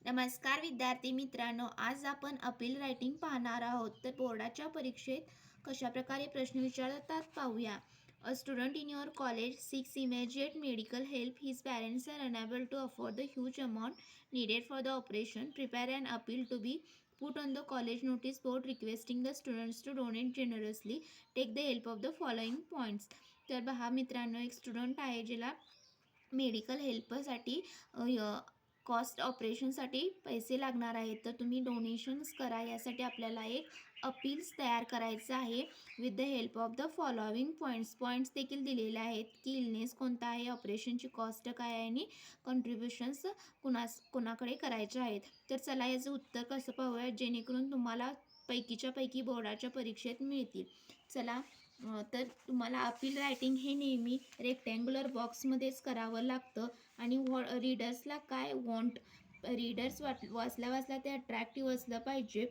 नमस्कार विद्यार्थी मित्रांनो, आज आपण अपील रायटिंग पाहणार आहोत. तर बोर्डाच्या परीक्षेत कशा प्रकारे प्रश्न विचारतात पाहूया. A student in your college seeks immediate medical help. His parents are unable to afford the huge amount needed for the operation. Prepare an appeal to be put on the college notice board requesting the students to donate generously. Take the help of the following points. तर पहा मित्रांनो, एक student आहे ज्याला medical हेल्पसाठी cost ऑपरेशनसाठी पैसे लागणार आहेत. तर तुम्ही डोनेशन्स करा. यासाठी आपल्याला एक अपील्स तयार करायचं आहे with the help of the following points देखील दिलेले आहेत की इलनेस कोणता आहे, ऑपरेशनची कॉस्ट काय आहे आणि कंट्रीब्युशन्स कोणाकडे करायचे आहेत. तर चला याचं उत्तर कसं पाहूया जेणेकरून तुम्हाला पैकीच्या पैकी बोर्डाच्या परीक्षेत मिळतील. चला, तर तुम्हाला अपील रायटिंग हे नेहमी रेक्टँग्युलर बॉक्समध्येच करावं लागतं आणि रीडर्सला काय रीडर्स वाचल्या ते अट्रॅक्टिव्ह असलं पाहिजे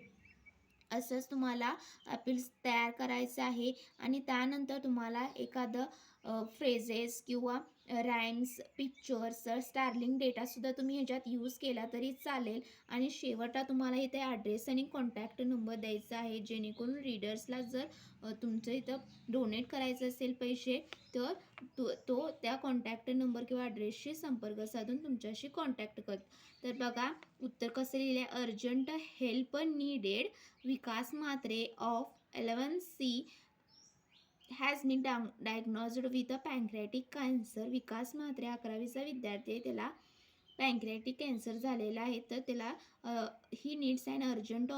असंच तुम्हाला अपील्स तयार करायचं आहे. आणि त्यानंतर तुम्हाला एखादं फ्रेजेस किंवा राईम्स, पिक्चर्स, स्टारलिंग डेटासुद्धा तुम्ही ह्याच्यात यूज केला तरी चालेल. आणि शेवटला तुम्हाला इथे ॲड्रेस आणि कॉन्टॅक्ट नंबर द्यायचा आहे जेणेकरून रीडर्सला जर तुमचं इथं डोनेट करायचं असेल पैसे तर तो त्या कॉन्टॅक्ट नंबर किंवा ॲड्रेसशी संपर्क साधून तुमच्याशी कॉन्टॅक्ट करतो. तर बघा उत्तर कसं लिहिलं आहे. Urgent help needed. Vikas Mhatre of 11C has been diagnosed with a pancreatic cancer. Vikas Mhatre 11वीचा विद्यार्थी आहे, त्याला पॅन्क्रियाटिक कॅन्सर झालेला आहे. तर त्याला ही नीड्स अँड अर्जंट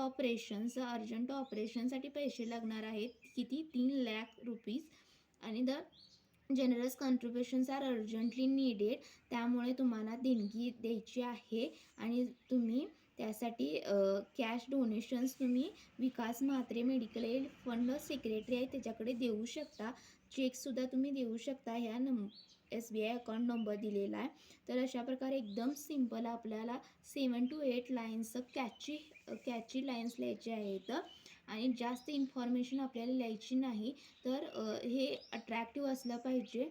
ऑपरेशनसाठी पैसे लागणार आहेत. किती? 3,00,000 रुपीज. आणि the generous contributions are urgently needed. त्यामुळे तुम्हाला देणगी द्यायची आहे आणि तुम्ही त्यासाठी कॅश डोनेशन्स तुम्ही Vikas Mhatre medical aid fund secretary आहे त्याच्याकडे देऊ शकता. चेकसुद्धा तुम्ही देऊ शकता. ह्या SBI अकाउंट नंबर दिलेला आहे. तर अशा प्रकारे एकदम सिम्पल आपल्याला 7 to 8 लाईन्स कॅची लाईन्स लिहायचे आहेत आणि जास्त इन्फॉर्मेशन आपल्याला लिहायची नाही. तर हे अट्रॅक्टिव्ह असलं पाहिजे.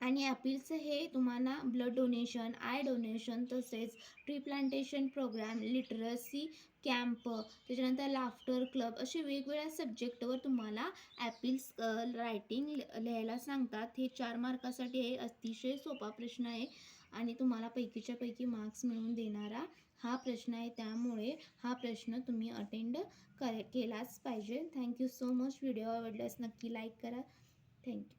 आणि अपीलचं हे तुम्हाला ब्लड डोनेशन, आय डोनेशन, तसेच tree plantation programme, literacy camp, त्याच्यानंतर लाफ्टर क्लब असे वेगवेगळ्या सब्जेक्टवर तुम्हाला ॲपील्स रायटिंग लिहायला सांगतात. हे 4 मार्कासाठी आहे. अतिशय सोपा प्रश्न आहे आणि तुम्हाला पैकीच्या पैकी मार्क्स मिळवून देणारा हा प्रश्न आहे. त्यामुळे हा प्रश्न तुम्ही अटेंड केलाच पाहिजे. Thank you so much. व्हिडिओ आवडल्यास नक्की लाईक करा. थँक्यू.